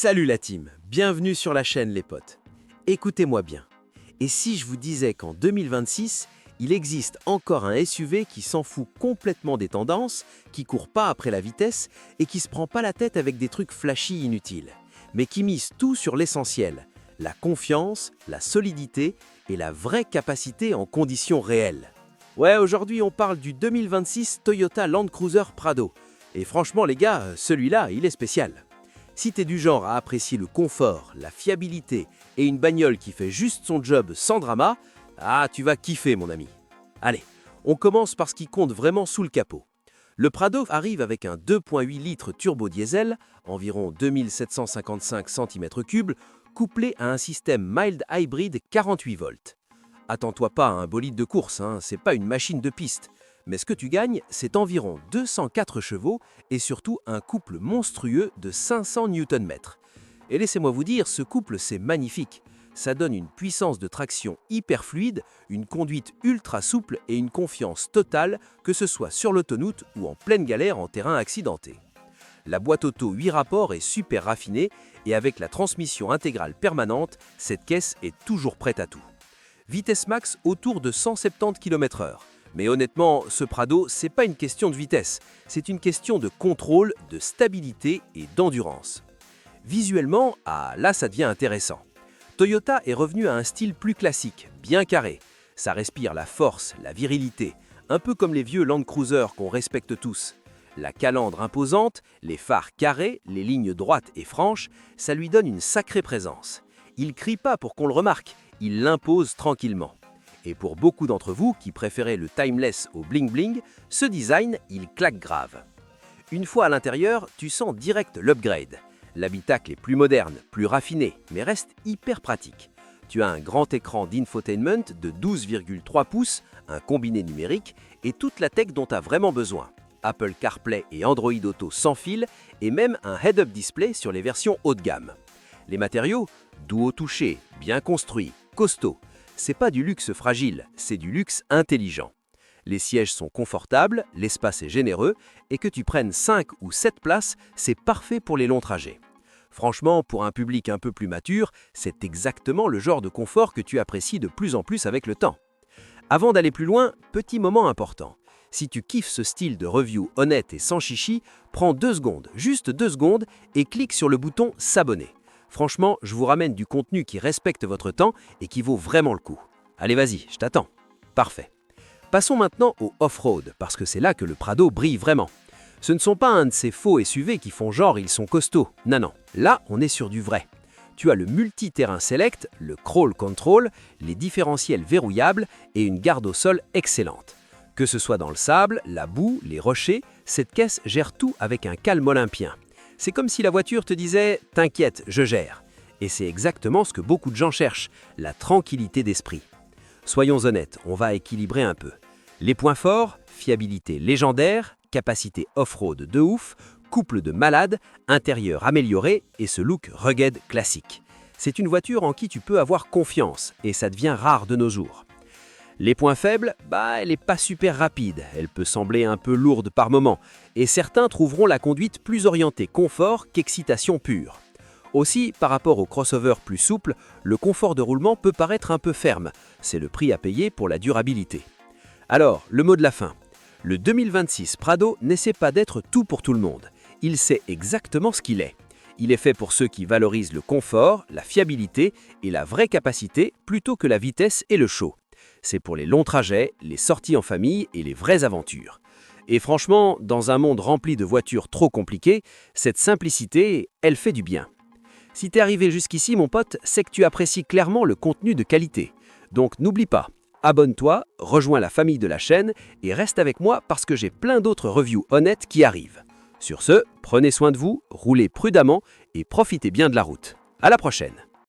Salut la team, bienvenue sur la chaîne les potes. Écoutez-moi bien. Et si je vous disais qu'en 2026, il existe encore un SUV qui s'en fout complètement des tendances, qui court pas après la vitesse et qui se prend pas la tête avec des trucs flashy inutiles, mais qui mise tout sur l'essentiel, la confiance, la solidité et la vraie capacité en conditions réelles. Ouais, aujourd'hui on parle du 2026 Toyota Land Cruiser Prado. Et franchement les gars, celui-là, il est spécial. Si t'es du genre à apprécier le confort, la fiabilité et une bagnole qui fait juste son job sans drama, tu vas kiffer mon ami. Allez, on commence par ce qui compte vraiment sous le capot. Le Prado arrive avec un 2.8 litres turbo diesel, environ 2755 cm3, couplé à un système mild hybrid 48 volts. Attends-toi pas à un bolide de course, c'est pas une machine de piste. Mais ce que tu gagnes, c'est environ 204 chevaux et surtout un couple monstrueux de 500 Nm. Et laissez-moi vous dire, ce couple c'est magnifique. Ça donne une puissance de traction hyper fluide, une conduite ultra souple et une confiance totale, que ce soit sur l'autoroute ou en pleine galère en terrain accidenté. La boîte auto 8 rapports est super raffinée et avec la transmission intégrale permanente, cette caisse est toujours prête à tout. Vitesse max autour de 170 km/h. Mais honnêtement, ce Prado, c'est pas une question de vitesse, c'est une question de contrôle, de stabilité et d'endurance. Visuellement, là ça devient intéressant. Toyota est revenu à un style plus classique, bien carré. Ça respire la force, la virilité, un peu comme les vieux Land Cruiser qu'on respecte tous. La calandre imposante, les phares carrés, les lignes droites et franches, ça lui donne une sacrée présence. Il crie pas pour qu'on le remarque, il l'impose tranquillement. Et pour beaucoup d'entre vous qui préférez le timeless au bling-bling, ce design, il claque grave. Une fois à l'intérieur, tu sens direct l'upgrade. L'habitacle est plus moderne, plus raffiné, mais reste hyper pratique. Tu as un grand écran d'infotainment de 12,3 pouces, un combiné numérique et toute la tech dont tu as vraiment besoin. Apple CarPlay et Android Auto sans fil et même un head-up display sur les versions haut de gamme. Les matériaux, doux au toucher, bien construits, costauds. C'est pas du luxe fragile, c'est du luxe intelligent. Les sièges sont confortables, l'espace est généreux et que tu prennes 5 ou 7 places, c'est parfait pour les longs trajets. Franchement, pour un public un peu plus mature, c'est exactement le genre de confort que tu apprécies de plus en plus avec le temps. Avant d'aller plus loin, petit moment important. Si tu kiffes ce style de review honnête et sans chichi, prends 2 secondes, juste 2 secondes et clique sur le bouton s'abonner. Franchement, je vous ramène du contenu qui respecte votre temps et qui vaut vraiment le coup. Allez, vas-y, je t'attends. Parfait. Passons maintenant au off-road, parce que c'est là que le Prado brille vraiment. Ce ne sont pas un de ces faux SUV qui font genre ils sont costauds. Non. Là, on est sur du vrai. Tu as le multi-terrain select, le crawl control, les différentiels verrouillables et une garde au sol excellente. Que ce soit dans le sable, la boue, les rochers, cette caisse gère tout avec un calme olympien. C'est comme si la voiture te disait « T'inquiète, je gère ». Et c'est exactement ce que beaucoup de gens cherchent, la tranquillité d'esprit. Soyons honnêtes, on va équilibrer un peu. Les points forts, fiabilité légendaire, capacité off-road de ouf, couple de malade, intérieur amélioré et ce look rugged classique. C'est une voiture en qui tu peux avoir confiance et ça devient rare de nos jours. Les points faibles, elle n'est pas super rapide, elle peut sembler un peu lourde par moment, et certains trouveront la conduite plus orientée confort qu'excitation pure. Aussi, par rapport au crossover plus souple, le confort de roulement peut paraître un peu ferme, c'est le prix à payer pour la durabilité. Alors, le mot de la fin. Le 2026 Prado n'essaie pas d'être tout pour tout le monde, il sait exactement ce qu'il est. Il est fait pour ceux qui valorisent le confort, la fiabilité et la vraie capacité plutôt que la vitesse et le show. C'est pour les longs trajets, les sorties en famille et les vraies aventures. Et franchement, dans un monde rempli de voitures trop compliquées, cette simplicité, elle fait du bien. Si t'es arrivé jusqu'ici, mon pote, c'est que tu apprécies clairement le contenu de qualité. Donc n'oublie pas, abonne-toi, rejoins la famille de la chaîne et reste avec moi parce que j'ai plein d'autres reviews honnêtes qui arrivent. Sur ce, prenez soin de vous, roulez prudemment et profitez bien de la route. À la prochaine!